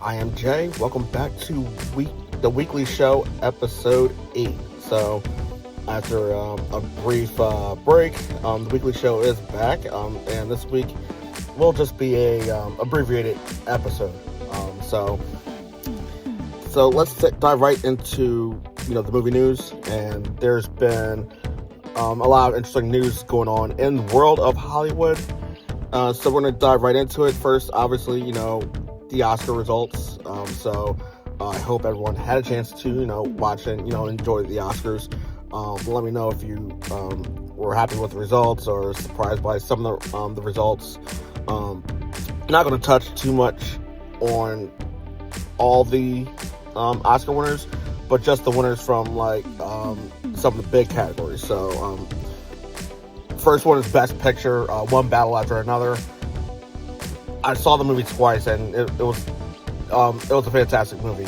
I am Jay. Welcome back to the weekly show, episode 8. So, after a brief break, the weekly show is back, and this week will just be a abbreviated episode. So let's dive right into the movie news, and there's been a lot of interesting news going on in the world of Hollywood. So we're going to dive right into it. First, obviously, the Oscar results. I hope everyone had a chance to, watch and, enjoy the Oscars. Let me know if you were happy with the results or surprised by some of the results. Not going to touch too much on all the Oscar winners, but just the winners from some of the big categories. So first one is Best Picture, One Battle After Another. I saw the movie twice, and it was a fantastic movie.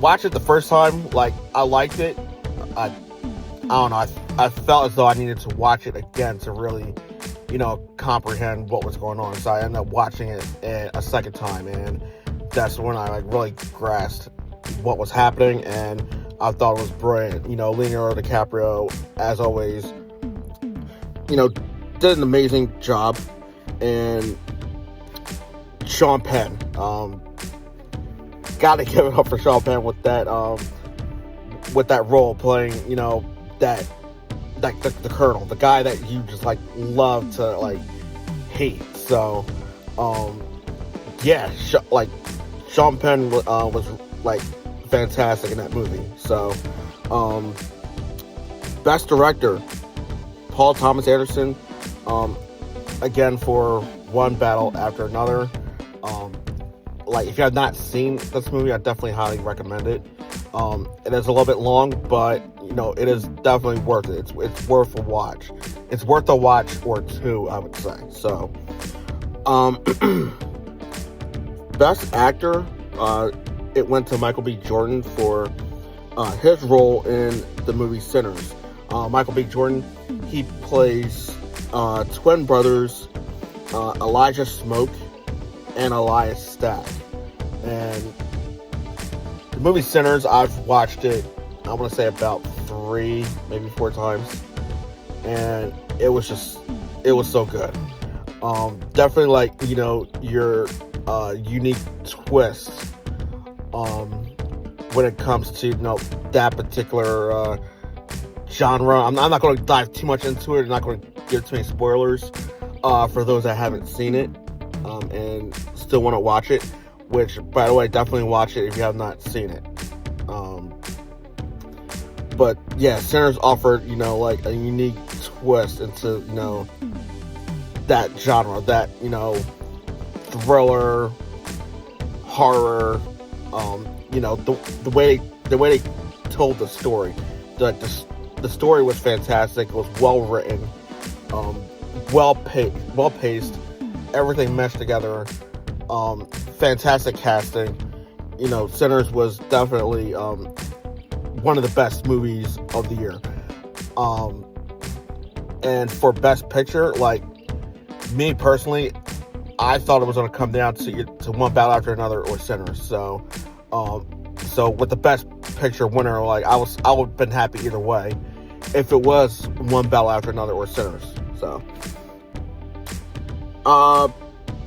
Watched it the first time, I liked it. I don't know. I felt as though I needed to watch it again to really, comprehend what was going on. So I ended up watching it a second time, and that's when I really grasped what was happening, and I thought it was brilliant. Leonardo DiCaprio, as always, did an amazing job. And Sean Penn, gotta give it up for Sean Penn with that role, playing, that the Colonel, the guy that you just love to hate. So, Sean Penn was fantastic in that movie. So, Best Director, Paul Thomas Anderson. Again, for One Battle After Another. If you have not seen this movie, I definitely highly recommend it. It is a little bit long, but it is definitely worth it. It's worth a watch. It's worth a watch or two, I would say. So, Best Actor, it went to Michael B. Jordan for his role in the movie Sinners. Michael B. Jordan, he plays twin brothers, Elijah Smoke and Elias Stack. And the movie Sinners, I've watched it, I want to say about 3, maybe 4 times, and it was so good. Definitely your unique twist when it comes to that particular genre. I'm not going to dive too much into it. I'm not going to give too many spoilers for those that haven't seen it and still want to watch it, which, by the way, definitely watch it if you have not seen it. But yeah, Sinners offered a unique twist into that genre, that thriller, horror, the way they told the story. The story was fantastic. It was well written, well paced. Everything meshed together. Fantastic casting. Sinners was definitely one of the best movies of the year. And for Best Picture, me personally, I thought it was going to come down to One Battle After Another or Sinners. So with the Best Picture winner, I would have been happy either way if it was One Battle After Another or Sinners. So,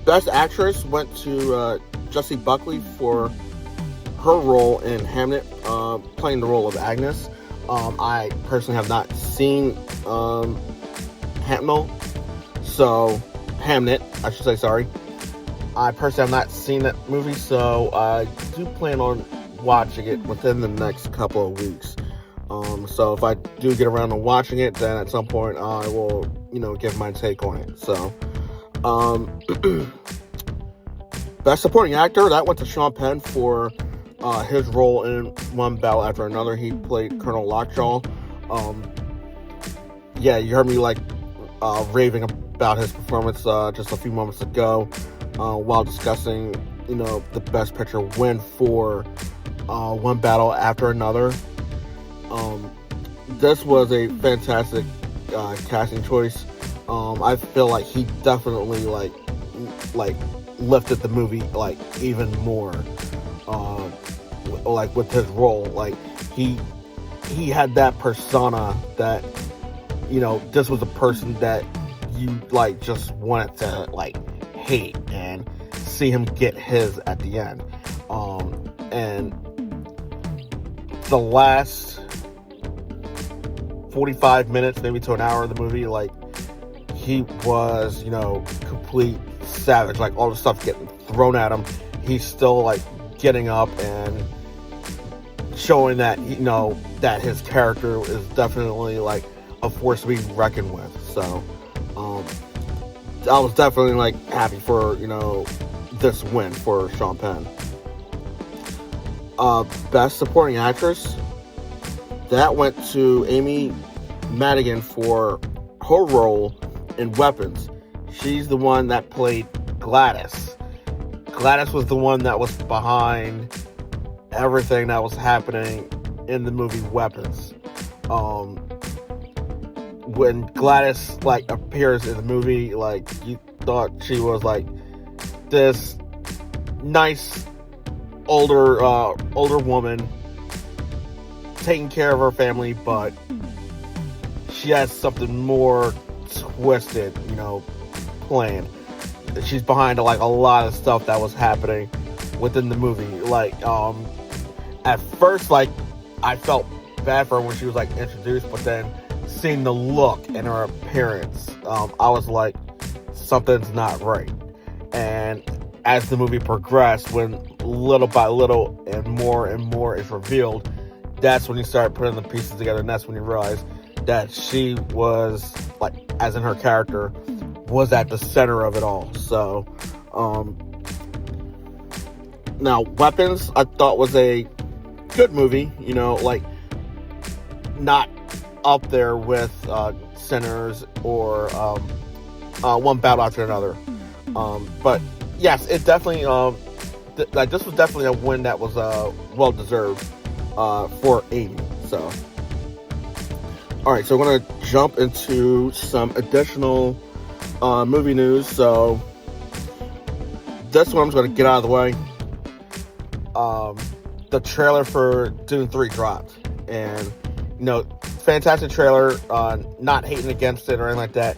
Best Actress went to Jessie Buckley for her role in Hamnet, playing the role of Agnes. I personally have not seen Hamnet, I should say, sorry. I personally have not seen that movie, so I do plan on watching it within the next couple of weeks. So if I do get around to watching it, then at some point I will, give my take on it. So, Best Supporting Actor, that went to Sean Penn for his role in One Battle After Another. He played Colonel Lockjaw. You heard me raving about his performance just a few moments ago while discussing, the Best Picture win for One Battle After Another. This was a fantastic casting choice. I feel like he definitely like lifted the movie like even more. Like with his role, like he had that persona that, you know, this was a person that you like just wanted to like hate and see him get his at the end. And the last 45 minutes, maybe to an hour of the movie, like he was, you know, complete savage. Like all the stuff getting thrown at him, he's still like getting up and showing that, you know, that his character is definitely like a force to be reckoned with. So I was definitely like happy for, you know, this win for Sean Penn. Best supporting actress, that went to Amy Madigan for her role in Weapons. She's the one that played Gladys. Gladys was the one that was behind everything that was happening in the movie Weapons. When Gladys like appears in the movie, like you thought she was like this nice older woman taking care of her family, but she has something more twisted, you know, planned. She's behind like a lot of stuff that was happening within the movie. Like at first, like I felt bad for her when she was like introduced, but then seeing the look and her appearance, I was like, something's not right. And as the movie progressed, when little by little and more is revealed, that's when you start putting the pieces together, and that's when you realize that she was, like, as in her character, was at the center of it all. So, now, Weapons, I thought was a good movie, you know, like, not up there with Sinners or One Battle After Another. But, yes, it definitely, like, this was definitely a win that was well-deserved for Amy, so. Alright, so we're going to jump into some additional movie news. So, this one I'm just going to get out of the way. The trailer for Dune 3 dropped. And, you know, fantastic trailer. Not hating against it or anything like that.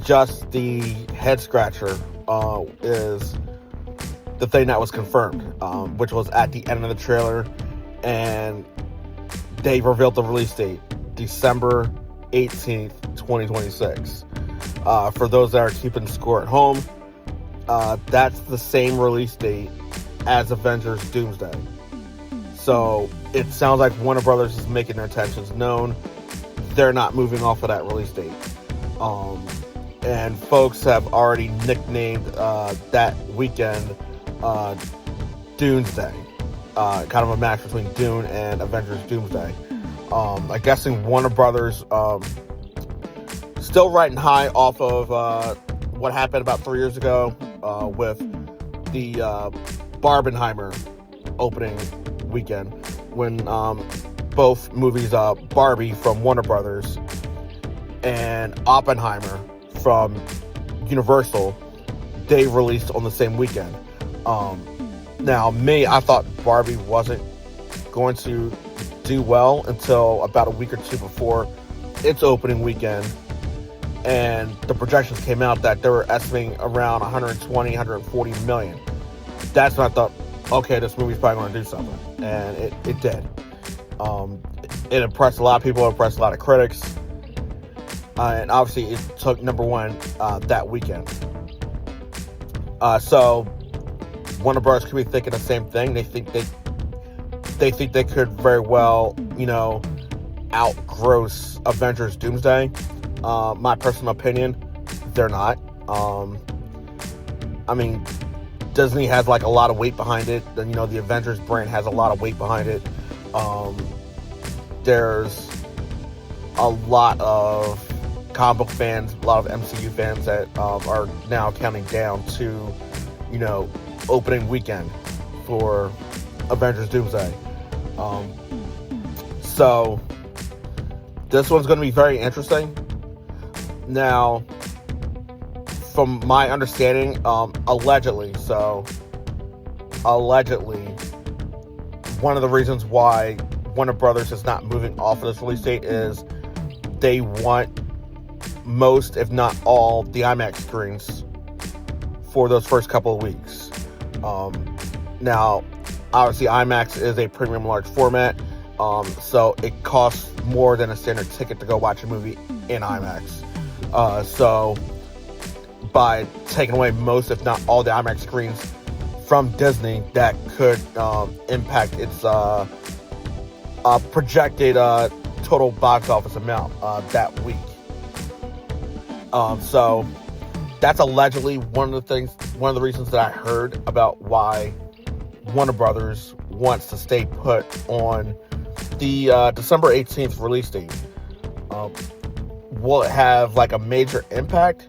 Just the head scratcher is the thing that was confirmed, which was at the end of the trailer. And they revealed the release date. December 18th, 2026. For those that are keeping score at home, that's the same release date as Avengers Doomsday. So it sounds like Warner Brothers is making their intentions known. They're not moving off of that release date. And folks have already nicknamed that weekend Dunesday. Kind of a match between Dune and Avengers Doomsday. I'm guessing Warner Brothers still riding high off of what happened about 3 years ago with the Barbenheimer opening weekend, when both movies, Barbie from Warner Brothers and Oppenheimer from Universal, they released on the same weekend. Now, I thought Barbie wasn't going to do well until about a week or two before its opening weekend, and the projections came out that they were estimating around 120, 140 million. That's when I thought, okay, this movie's probably going to do something, and it did. It impressed a lot of people, it impressed a lot of critics, and obviously it took number one that weekend. So Warner Bros. Could be thinking the same thing. They think they could very well, you know, outgross Avengers Doomsday. My personal opinion, they're not. I mean, Disney has like a lot of weight behind it. And, you know, the Avengers brand has a lot of weight behind it. There's a lot of comic book fans, a lot of MCU fans that are now counting down to, you know, opening weekend for Avengers Doomsday. So this one's going to be very interesting. Now, from my understanding, allegedly, one of the reasons why Warner Brothers is not moving off of this release date is they want most, if not all, the IMAX screens for those first couple of weeks. Now, obviously, IMAX is a premium large format, so it costs more than a standard ticket to go watch a movie in IMAX. So, by taking away most, if not all, the IMAX screens from Disney, that could impact its projected total box office amount that week. So that's allegedly one of the reasons that I heard about why Warner Brothers wants to stay put on the December 18th release date. Will it have like a major impact?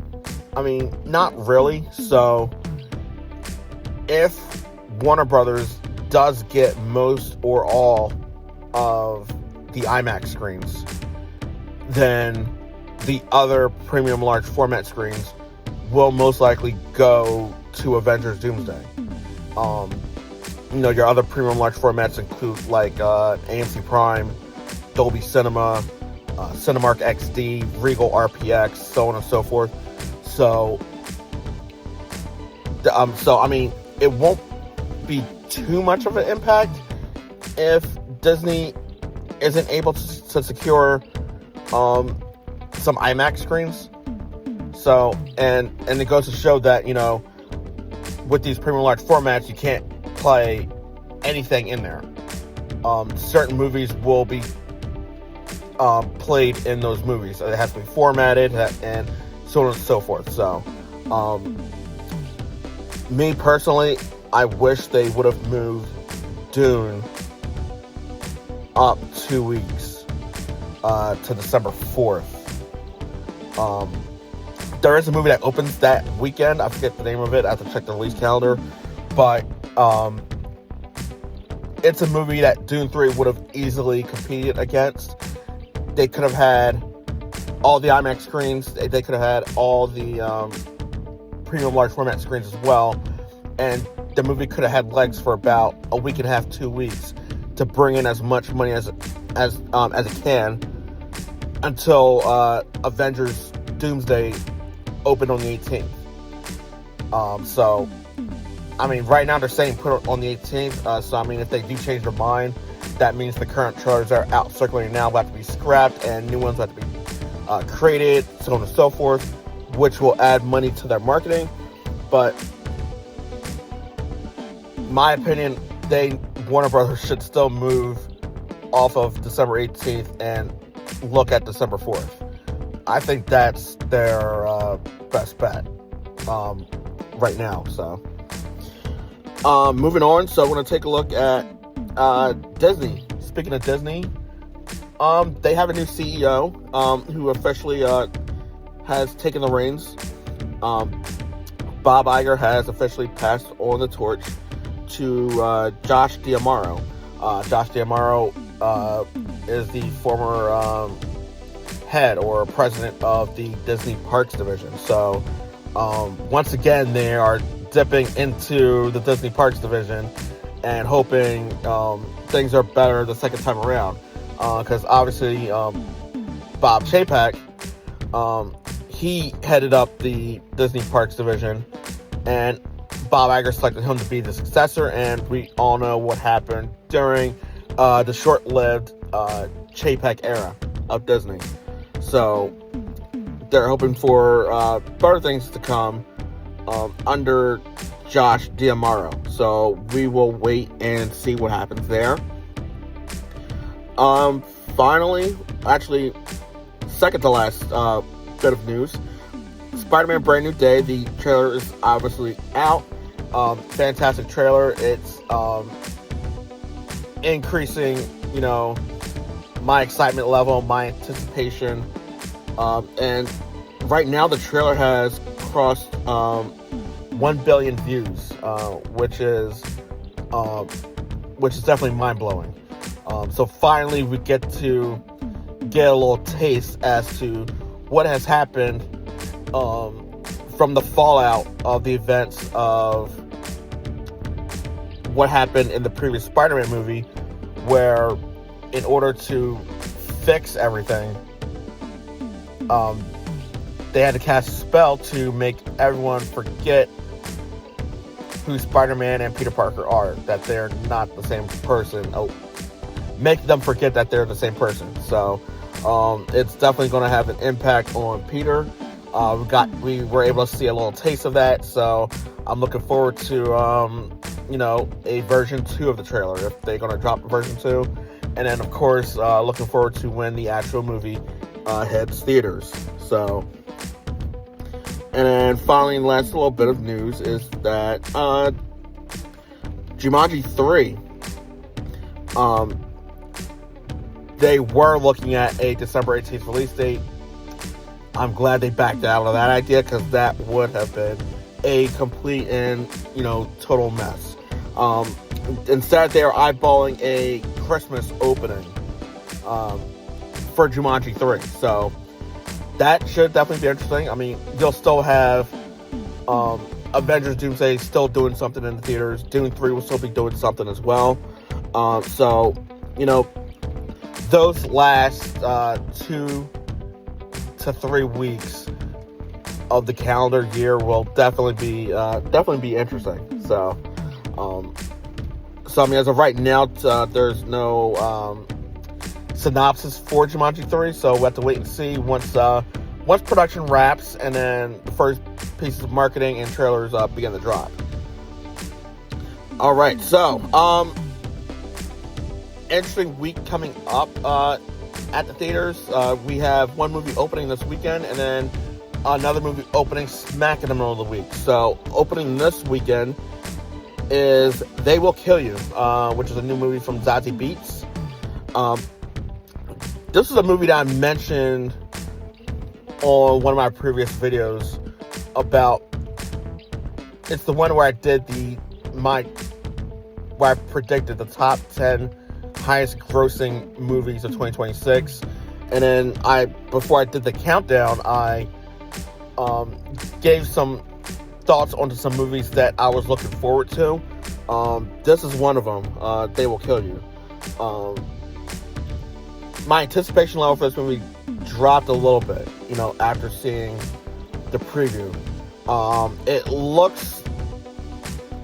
I mean, not really. So if Warner Brothers does get most or all of the IMAX screens, then the other premium large format screens will most likely go to Avengers Doomsday. Your other premium large formats include like AMC Prime, Dolby Cinema, Cinemark XD, Regal RPX, so on and so forth. So I mean, it won't be too much of an impact if Disney isn't able to secure some IMAX screens. So, and it goes to show that, with these premium large formats, you can't play anything in there. Certain movies will be played in those movies. It has to be formatted and so on and so forth. So, me personally, I wish they would have moved Dune up 2 weeks to December 4th. There is a movie that opens that weekend. I forget the name of it. I have to check the release calendar. But it's a movie that Dune 3 would have easily competed against. They could have had all the IMAX screens. They could have had all the premium large format screens as well. And the movie could have had legs for about a week and a half, 2 weeks to bring in as much money as it can until Avengers Doomsday opened on the 18th. So, I mean, right now they're saying put it on the 18th. So, I mean, if they do change their mind, that means the current trailers that are out circulating now will have to be scrapped and new ones will have to be created, so on and so forth, which will add money to their marketing. But, my opinion, Warner Brothers should still move off of December 18th and look at December 4th. I think that's their best bet right now. So, moving on. So, we're going to take a look at Disney. Speaking of Disney, they have a new CEO who officially has taken the reins. Bob Iger has officially passed on the torch to Josh D'Amaro. Josh D'Amaro is the former head or president of the Disney Parks division. So once again, they are dipping into the Disney Parks division and hoping things are better the second time around. Because obviously, Bob Chapek, he headed up the Disney Parks division, and Bob Iger selected him to be the successor, and we all know what happened during the short-lived Chapek era of Disney. So they're hoping for better things to come under Josh D'Amaro. So we will wait and see what happens there. Finally, actually, second to last bit of news. Spider-Man Brand New Day, the trailer is obviously out. Fantastic trailer. It's increasing, my excitement level, my anticipation. And right now the trailer has crossed 1 billion views, which is definitely mind-blowing. So finally we get a little taste as to what has happened from the fallout of the events of what happened in the previous Spider-Man movie, where in order to fix everything, they had to cast a spell to make everyone forget who Spider-Man and Peter Parker are, that they're not the same person. Make them forget that they're the same person. So it's definitely going to have an impact on Peter. We were able to see a little taste of that, so I'm looking forward to a version 2 of the trailer, if they're going to drop a version 2. And then, of course, looking forward to when the actual movie hits theaters. So, and then finally, last little bit of news is that Jumanji 3, they were looking at a December 18th release date. I'm glad they backed out of that idea, because that would have been a complete and, total mess. Instead, they are eyeballing a Christmas opening for Jumanji 3. So that should definitely be interesting. I mean, you'll still have Avengers Doomsday still doing something in the theaters. Dune 3 will still be doing something as well. So, those last 2 to 3 weeks of the calendar year will definitely be interesting. So, I mean, as of right now, there's no synopsis for Jumanji 3, so we'll have to wait and see once production wraps, and then the first pieces of marketing and trailers begin to drop. All right, so interesting week coming up at the theaters. We have one movie opening this weekend, and then another movie opening smack in the middle of the week. So opening this weekend is They Will Kill You, which is a new movie from Zazie Beetz. This is a movie that I mentioned on one of my previous videos about. It's the one where I did where I predicted the top 10 highest grossing movies of 2026, and then before I did the countdown, I gave some thoughts onto some movies that I was looking forward to. This is one of them. They Will Kill You. My anticipation level for this movie dropped a little bit, after seeing the preview. It looks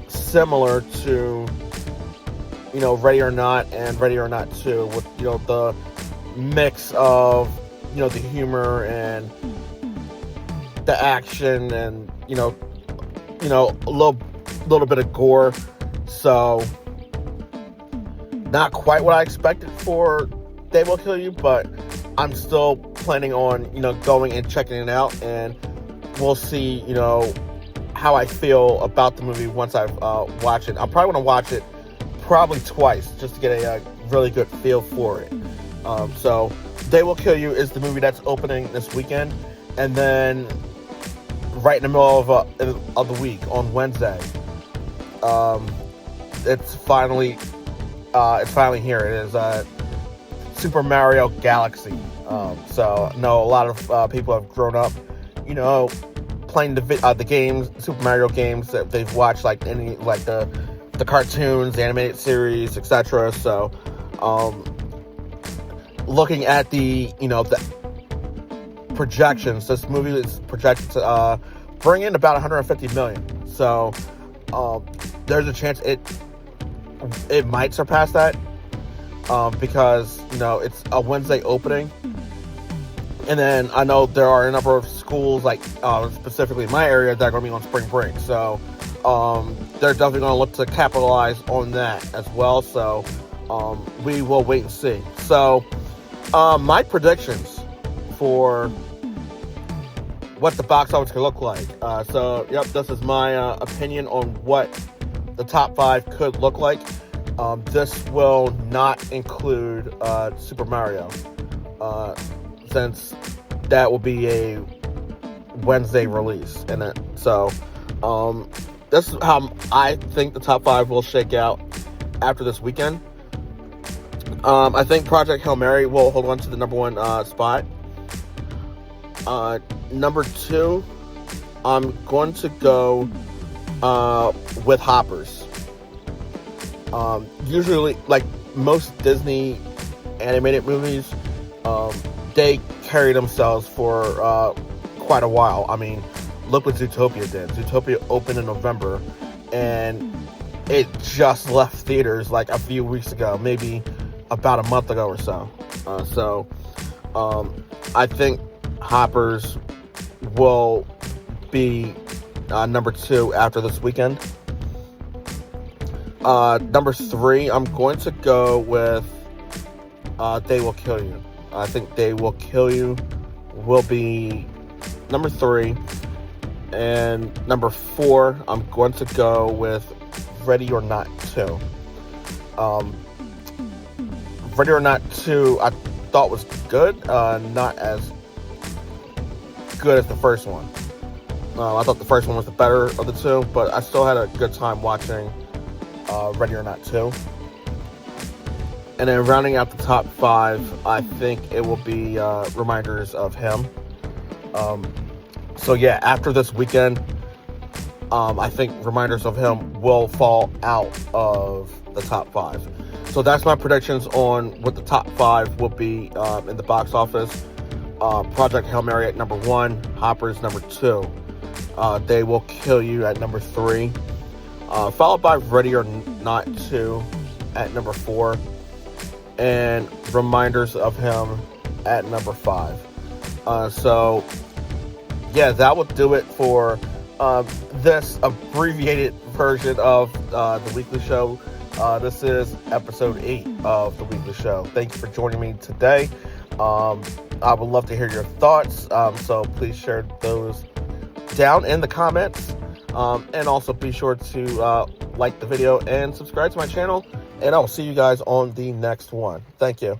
similar to, Ready or Not and Ready or Not 2, with, the mix of, the humor and the action and, a little bit of gore. So, not quite what I expected for They Will Kill You, but I'm still planning on, going and checking it out, and we'll see, how I feel about the movie once I've watched it. I'm probably going to watch it probably twice just to get a really good feel for it. So They Will Kill You is the movie that's opening this weekend, and then right in the middle of the week on Wednesday, it's finally here. It is Super Mario Galaxy. So I know a lot of people have grown up, playing the games, Super Mario games that they've watched, the cartoons, the animated series, etc. So, looking at the projections, this movie is projected to bring in about $150 million. So, there's a chance it might surpass that, because it's a Wednesday opening, and then I know there are a number of schools, specifically in my area, that are going to be on spring break. So, they're definitely going to look to capitalize on that as well. So, we will wait and see. So, my predictions for what the box office could look like. This is my opinion on what the top 5 could look like. This will not include Super Mario, since that will be a Wednesday release. This is how I think the top 5 will shake out after this weekend. I think Project Hail Mary will hold on to the number 1 spot. Number 2, I'm going to go with Hoppers. Usually, like most Disney animated movies, they carry themselves for quite a while. I mean, look what Zootopia did. Zootopia opened in November, and it just left theaters like a few weeks ago, maybe about a month ago or so. I think Hoppers will be number 2 after this weekend. Number 3, I'm going to go with They Will Kill You. I think They Will Kill You will be number 3. And number 4, I'm going to go with Ready or Not 2. Ready or Not 2, I thought was good, not as good as the first one. I thought the first one was the better of the two, but I still had a good time watching Ready or Not 2. And then rounding out the top 5, I think it will be Reminders of Him. So yeah, after this weekend, I think Reminders of Him will fall out of the top 5. So that's my predictions on what the top 5 will be in the box office. Project Hail Mary at number 1, Hoppers number 2, They Will Kill You at number 3, followed by Ready or Not 2 at number 4, and Reminders of Him at number 5. So yeah, that will do it for this abbreviated version of the weekly show. This is episode 8 of the weekly show. Thank you for joining me today. I would love to hear your thoughts, so please share those down in the comments, and also be sure to like the video and subscribe to my channel, and I'll see you guys on the next one. Thank you.